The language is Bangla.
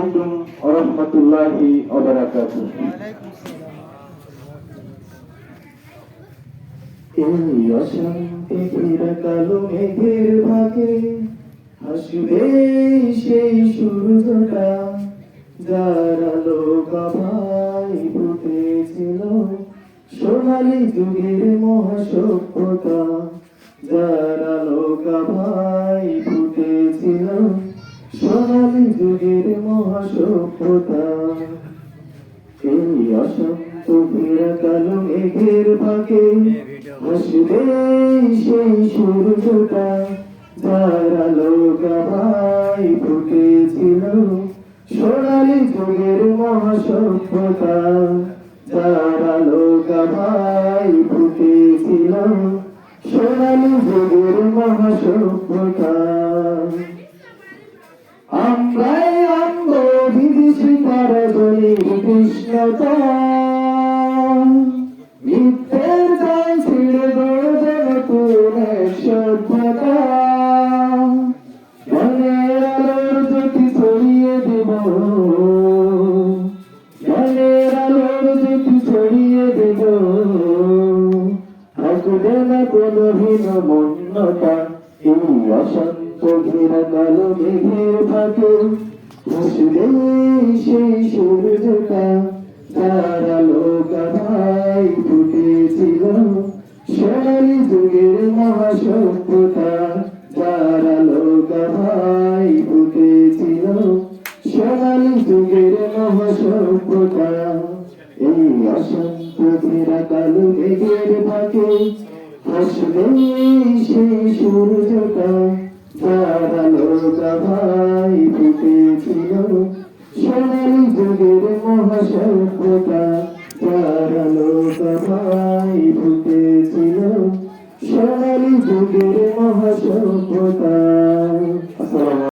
আলাইকুম ওয়া রাহমাতুল্লাহি ওয়া বারাকাতুহু। এই অশান্তি ঘেরা কালো মেঘের ভাগে হাসবে সেই সূর্যটা, যার আলো গাভায় ফুটেছিল সোনালী যুগের মহাসভ্যতা, যার আলো গাভায় ফুটেছিল সোনালী যুগের মহাসভ্যতা। এই অশান্ত ঘেরা কালো মেঘের ভাগে হাসবে সেই সূর্যটা, যার আলো গাভায় ফুটেছিল সোনালী যুগের মহাসভ্যতা, যার আলো গাভায় ফুটেছিল সোনালী যুগের মহাসভ্যতা। আমরাই আনব বিদেশি পরাজয়ের কৃষ্ণতা, মিথ্যের জাল ছিঁড়ে গড়বে নতুন এক সভ্যতা। জ্ঞানের আলোর জ্যোতি ছড়িয়ে দেব, জ্ঞানের আলোর জ্যোতি ছড়িয়ে দেব, থাকবে না কোনো হীনমন্যতা। এই অশান্ত ঘেরা কালো মেঘের ফাঁকে হাসবে সেই সূর্যটা, যার আলো গাভায় ফুটেছিল সোনালী যুগের মহাসভ্যতা, যার আলো গাভায় ফুটেছিল সোনালী যুগের মহাসভ্যতা। এই অশান্ত ঘেরা কালো মেঘের ফাঁকে হাসবে সেই সূর্যটা, যার আলো গাভায় ফুটেছিল সোনালী যুগের মহাসভ্যতা, যার আলো গাভায় ফুটেছিল সোনালী যুগের মহাসভ্যতা। আসসালামু